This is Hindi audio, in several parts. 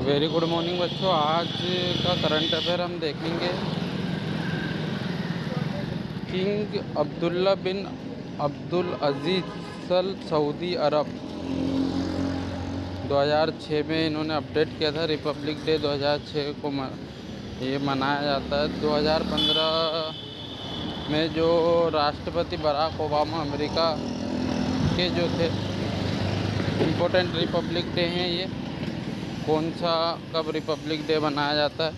वेरी गुड मॉर्निंग बच्चों। आज का करंट अफेयर हम देखेंगे। किंग अब्दुल्ला बिन अब्दुल अजीज़ अल सऊदी अरब 2006 में इन्होंने अपडेट किया था। रिपब्लिक डे 2006 को ये मनाया जाता है। 2015 में जो राष्ट्रपति बराक ओबामा अमेरिका के जो थे, इम्पोर्टेंट रिपब्लिक डे हैं ये। कौन सा कब रिपब्लिक डे मनाया जाता है?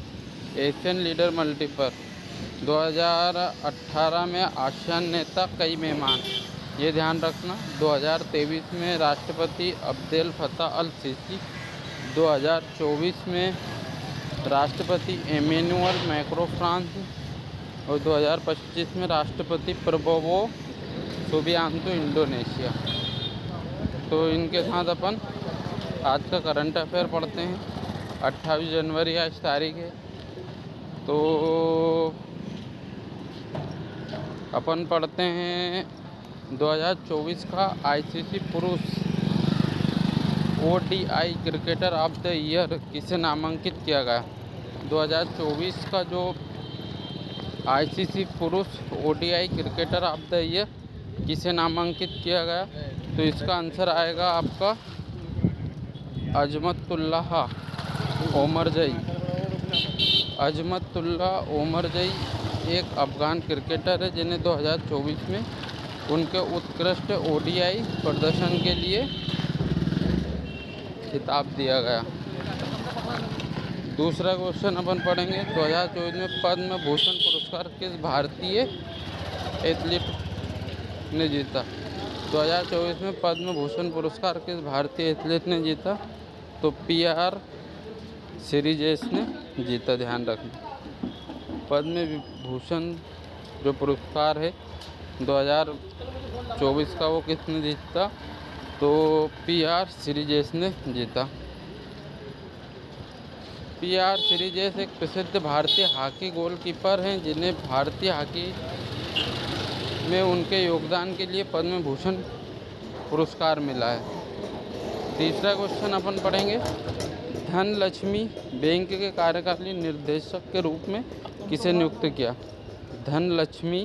एशियन लीडर मल्टीपर 2018 में आसियान नेता कई मेहमान, ये ध्यान रखना। 2023 में राष्ट्रपति अब्देल फत्ताह अल सीसी, 2024 में राष्ट्रपति एमेनुअल मैक्रो फ्रांस और 2025 में राष्ट्रपति प्रबोवो सुबियांतो इंडोनेशिया। तो इनके साथ अपन आज का करंट अफेयर पढ़ते हैं। 28 जनवरी आज तारीख है। तो अपन पढ़ते हैं 2024 का आईसीसी पुरुष ODI cricketer of the year किसे नामांकित किया गया। 2024 का जो आईसीसी पुरुष ODI cricketer of the year किसे नामांकित किया गया, तो इसका आंसर आएगा आपका अजमतुल्लाह ओमरजई। अजमतुल्लाह ओमरजई एक अफ़गान क्रिकेटर है जिन्हें 2024 में उनके उत्कृष्ट ओडीआई प्रदर्शन के लिए खिताब दिया गया। दूसरा क्वेश्चन अपन पढ़ेंगे। 2024 में पद्म भूषण पुरस्कार किस भारतीय एथलीट ने जीता। 2024 में पद्म भूषण पुरस्कार किस भारतीय एथलीट ने जीता, तो पीआर सीरीजेस ने जीता। ध्यान रखना, पद्म भूषण जो पुरस्कार है 2024 का, वो किसने जीता, तो पीआर सीरीजेस ने जीता। पीआर सीरीजेस एक प्रसिद्ध भारतीय हॉकी गोलकीपर हैं जिन्हें भारतीय हॉकी में उनके योगदान के लिए पद्म भूषण पुरस्कार मिला है। तीसरा क्वेश्चन अपन पढ़ेंगे। धनलक्ष्मी बैंक के कार्यकारी निर्देशक के रूप में किसे नियुक्त किया। धनलक्ष्मी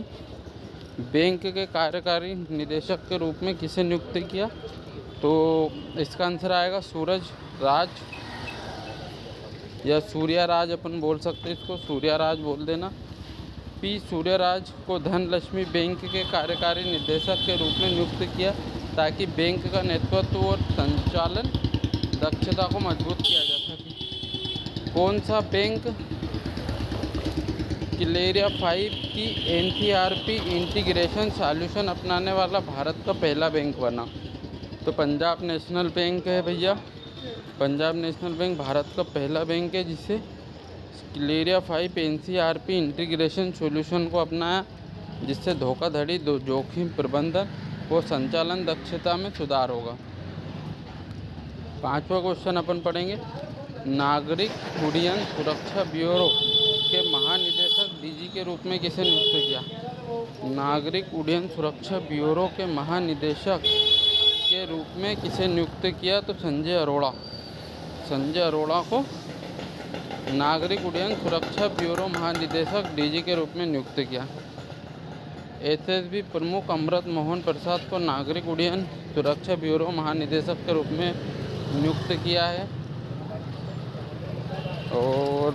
बैंक के कार्यकारी निदेशक के रूप में किसे नियुक्त किया, तो इसका आंसर आएगा सूरज राज या सूर्या राज, अपन बोल सकते हैं इसको, सूर्या राज बोल देना। पी सूर्यराज को धनलक्ष्मी बैंक के कार्यकारी निदेशक के रूप में नियुक्त किया ताकि बैंक का नेतृत्व और संचालन दक्षता को मजबूत किया जा सके। कौन सा बैंक क्लेरिया 5 की एनसीआरपी इंटीग्रेशन सॉल्यूशन अपनाने वाला भारत का पहला बैंक बना, तो पंजाब नेशनल बैंक है भैया। पंजाब नेशनल बैंक भारत का पहला बैंक है जिसे क्लेरिया 5 एनसीआरपी इंटीग्रेशन सॉल्यूशन को अपनाया, जिससे धोखाधड़ी, जोखिम प्रबंधन व संचालन दक्षता में सुधार होगा। पांचवा क्वेश्चन अपन पढ़ेंगे। नागरिक उड्डयन सुरक्षा ब्यूरो के महानिदेशक डीजी के रूप में किसे नियुक्त किया। नागरिक उड्डयन सुरक्षा ब्यूरो के महानिदेशक के रूप में किसे नियुक्त किया, तो संजय अरोड़ा। संजय अरोड़ा को नागरिक उड्डयन सुरक्षा ब्यूरो महानिदेशक डीजी के रूप में नियुक्त किया। एसएसबी प्रमुख अमृत मोहन प्रसाद को नागरिक उड्डयन सुरक्षा ब्यूरो महानिदेशक के रूप में नियुक्त किया है। और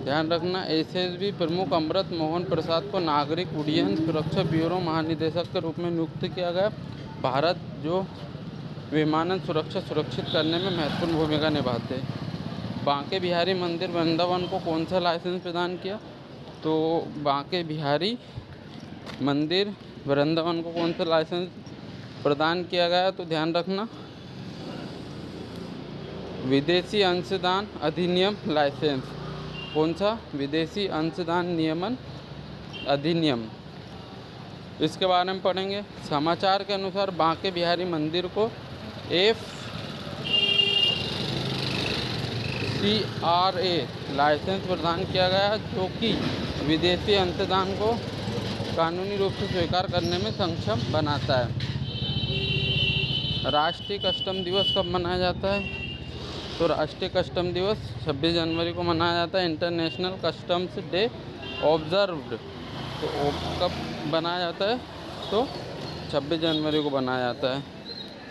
ध्यान रखना, एसएसबी प्रमुख अमृत मोहन प्रसाद को नागरिक उड्डयन सुरक्षा ब्यूरो महानिदेशक के रूप में नियुक्त किया गया। भारत जो विमानन सुरक्षा सुरक्षित करने में महत्वपूर्ण भूमिका निभाते हैं। बांके बिहारी मंदिर वृंदावन को कौन सा लाइसेंस प्रदान किया, तो बांके बिहारी मंदिर वृंदावन को कौन सा लाइसेंस प्रदान किया गया, तो ध्यान रखना विदेशी अंशदान अधिनियम लाइसेंस। कौन सा? विदेशी अंशदान नियमन अधिनियम। इसके बारे में पढ़ेंगे। समाचार के अनुसार बांके बिहारी मंदिर को FCRA लाइसेंस प्रदान किया गया, जो कि विदेशी अंशदान को कानूनी रूप से स्वीकार करने में सक्षम बनाता है। राष्ट्रीय कस्टम दिवस कब मनाया जाता है? तो राष्ट्रीय कस्टम दिवस 26 जनवरी को मनाया जाता है। इंटरनेशनल कस्टम्स डे ऑब्जर्व्ड तो कब बनाया जाता है? तो 26 जनवरी को बनाया जाता है।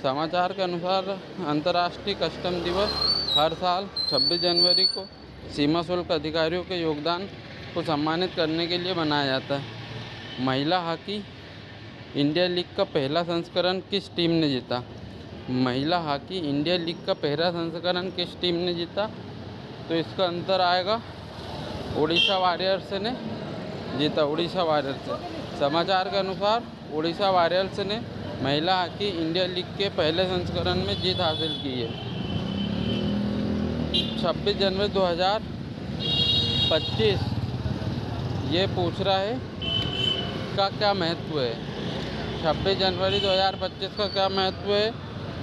समाचार के अनुसार अंतर्राष्ट्रीय कस्टम दिवस हर साल 26 जनवरी को सीमा शुल्क अधिकारियों के योगदान को सम्मानित करने के लिए बनाया जाता है। महिला हॉकी इंडिया लीग का पहला संस्करण किस टीम ने जीता? महिला हॉकी इंडिया लीग का पहला संस्करण किस टीम ने जीता? तो इसका अंतर आएगा उड़ीसा वॉरियर्स ने जीता, उड़ीसा वॉरियर्स से। समाचार के अनुसार उड़ीसा वॉरियर्स ने महिला हॉकी इंडिया लीग के पहले संस्करण में जीत हासिल की है। 26 जनवरी 2025 ये पूछ रहा है का क्या महत्व है? 26 जनवरी 2025 का क्या महत्व है?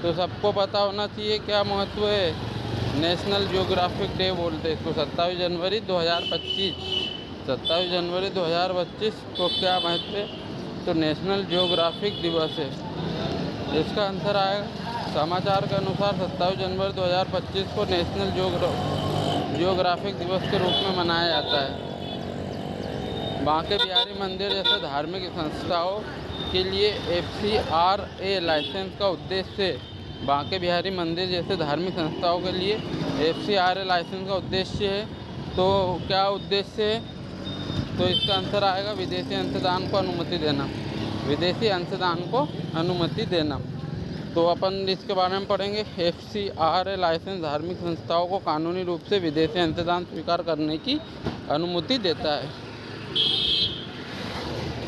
तो सबको पता होना चाहिए क्या महत्व है। नेशनल ज्योग्राफिक डे बोलते हैं इसको। 27 जनवरी 2025 27 जनवरी 2025 को क्या महत्व है? तो नेशनल ज्योग्राफिक दिवस है। इसका आंसर आएगा समाचार के अनुसार 27 जनवरी 2025 को नेशनल ज्योग्राफिक दिवस के रूप में मनाया जाता है। बांके बिहारी मंदिर जैसे धार्मिक संस्थाओं के लिए FCRA लाइसेंस का उद्देश्य है। बांके बिहारी मंदिर जैसे धार्मिक संस्थाओं के लिए FCRA लाइसेंस का उद्देश्य है। तो क्या उद्देश्य है? तो इसका आंसर आएगा विदेशी अंशदान को अनुमति देना। विदेशी अंशदान को अनुमति देना। तो अपन इसके बारे में पढ़ेंगे। FCRA लाइसेंस धार्मिक संस्थाओं को कानूनी रूप से विदेशी अंशदान स्वीकार करने की अनुमति देता है।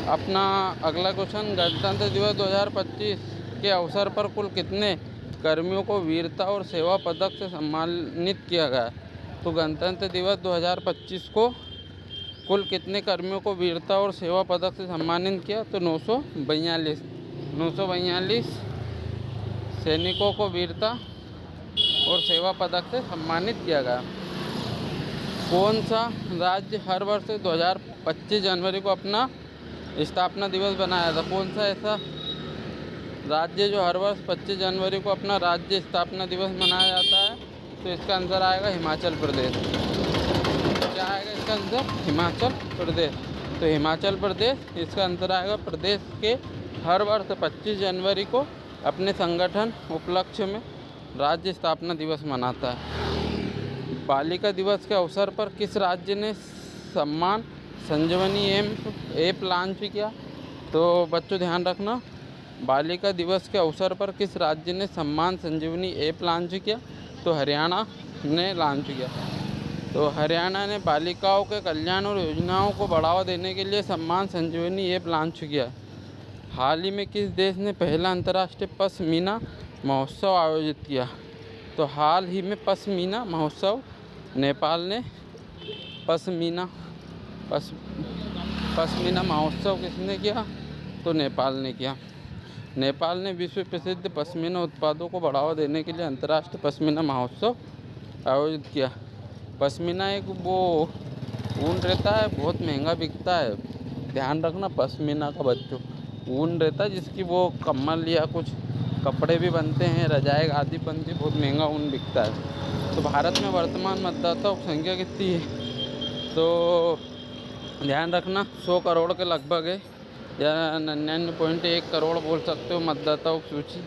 अपना अगला क्वेश्चन, गणतंत्र दिवस 2025 के अवसर पर कुल कितने कर्मियों को वीरता और सेवा पदक से सम्मानित किया गया? तो गणतंत्र दिवस 2025 को कुल कितने कर्मियों को वीरता और सेवा पदक से सम्मानित किया? तो 942 सैनिकों को वीरता और सेवा पदक से सम्मानित किया गया। कौन सा राज्य हर वर्ष 2025 जनवरी को अपना स्थापना दिवस बनाया था? कौन सा ऐसा राज्य जो हर वर्ष 25 जनवरी को अपना राज्य स्थापना दिवस मनाया जाता है? तो इसका आंसर आएगा हिमाचल प्रदेश। क्या आएगा इसका आंसर? हिमाचल प्रदेश। तो हिमाचल प्रदेश इसका आंसर आएगा। प्रदेश के हर वर्ष 25 जनवरी को अपने संगठन उपलक्ष्य में राज्य स्थापना दिवस मनाता है। बालिका दिवस के अवसर पर किस राज्य ने सम्मान संजीवनी ऐप लॉन्च किया? तो बच्चों ध्यान रखना, बालिका दिवस के अवसर पर किस राज्य ने सम्मान संजीवनी ऐप लॉन्च किया? तो हरियाणा ने लॉन्च किया। तो हरियाणा ने बालिकाओं के कल्याण और योजनाओं को बढ़ावा देने के लिए सम्मान संजीवनी ऐप लॉन्च किया। हाल ही में किस देश ने पहला अंतर्राष्ट्रीय पश्मीना महोत्सव आयोजित किया? तो हाल ही में पश्मीना महोत्सव नेपाल ने पश्मीना महोत्सव किसने किया? तो नेपाल ने किया। नेपाल ने विश्व प्रसिद्ध पश्मीना उत्पादों को बढ़ावा देने के लिए अंतर्राष्ट्रीय पश्मीना महोत्सव आयोजित किया। पश्मीना एक वो ऊन रहता है, बहुत महंगा बिकता है। ध्यान रखना, पश्मीना का बच्चों ऊन रहता है जिसकी वो कम्बल या कुछ कपड़े भी बनते हैं, रजाई आदि बनती है, बहुत महंगा ऊन बिकता है। तो भारत में वर्तमान मतदाताओं की संख्या कितनी है? तो ध्यान रखना 100 करोड़ के लगभग है, या 99.1 करोड़ बोल सकते हो मतदाताओं की सूची।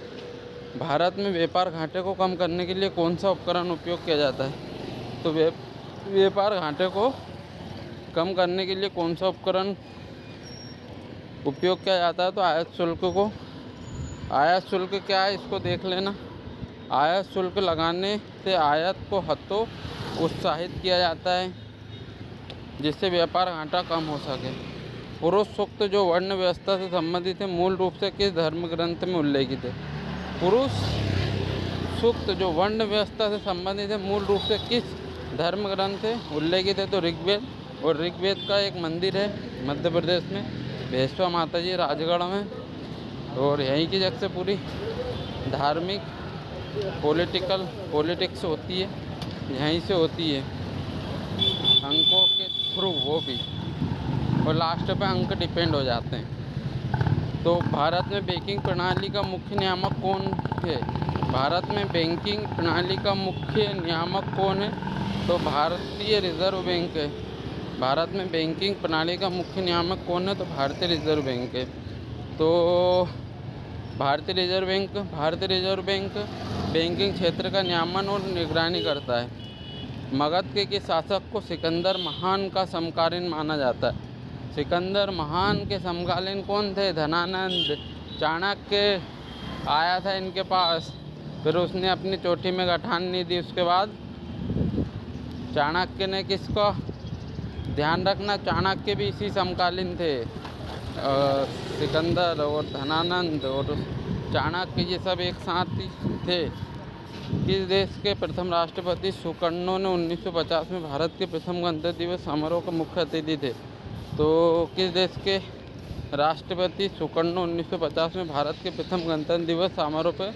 भारत में व्यापार घाटे को कम करने के लिए कौन सा उपकरण उपयोग किया जाता है? तो व्यापार घाटे को कम करने के लिए कौन सा उपकरण उपयोग किया जाता है? तो आयात शुल्क क्या है इसको देख लेना। आयात शुल्क लगाने से आयात को हतों उत्साहित किया जाता है जिससे व्यापार घाटा कम हो सके। पुरुष सूक्त जो वर्ण व्यवस्था से संबंधित है मूल रूप से किस धर्म ग्रंथ में उल्लेखित है? पुरुष सूक्त जो वर्ण व्यवस्था से संबंधित है मूल रूप से किस धर्म ग्रंथ है उल्लेखित है? तो ऋग्वेद। और ऋग्वेद का एक मंदिर है मध्य प्रदेश में, भैंसवा माता जी राजगढ़ में। और यहीं की जगह से पूरी धार्मिक पॉलिटिक्स होती है, यहीं से होती है, अंकों के थ्रू वो भी, और लास्ट पे अंक डिपेंड हो जाते हैं। तो भारत में बैंकिंग प्रणाली का मुख्य नियामक कौन है? भारत में बैंकिंग प्रणाली का मुख्य नियामक कौन है? तो भारतीय रिजर्व बैंक है। भारत में बैंकिंग प्रणाली का मुख्य नियामक कौन है? तो भारतीय रिजर्व बैंक है। तो भारतीय रिजर्व बैंक बैंकिंग क्षेत्र का नियमन और निगरानी करता है। मगध के शासक को सिकंदर महान का समकालीन माना जाता है। सिकंदर महान के समकालीन कौन थे? धनानंद। चाणक्य आया था इनके पास, फिर उसने अपनी चोटी में गठान नहीं दी। उसके बाद चाणक्य ने किसको ध्यान रखना, चाणक्य भी इसी समकालीन थे। सिकंदर और धनानंद और चाणक्य ये सब एक साथ ही थे। किस देश के प्रथम राष्ट्रपति सुकर्णो ने 1950 में भारत के प्रथम गणतंत्र दिवस समारोह के मुख्य अतिथि थे? तो किस देश के राष्ट्रपति सुकर्णो 1950 में भारत के प्रथम गणतंत्र दिवस समारोह पर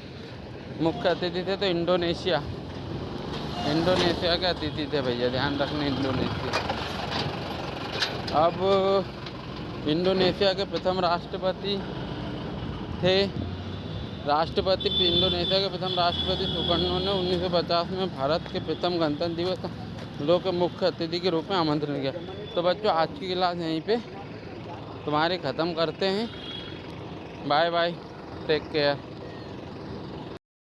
मुख्य अतिथि थे? तो इंडोनेशिया के अतिथि थे भैया, ध्यान रखना इंडोनेशिया। अब इंडोनेशिया के प्रथम राष्ट्रपति इंडोनेशिया के प्रथम राष्ट्रपति सुकर्णो ने 1950 में भारत के प्रथम गणतंत्र दिवस लोग के मुख्य अतिथि के रूप में आमंत्रण किया। तो बच्चों आज की क्लास यहीं पे तुम्हारी ख़त्म करते हैं। Bye bye, take care.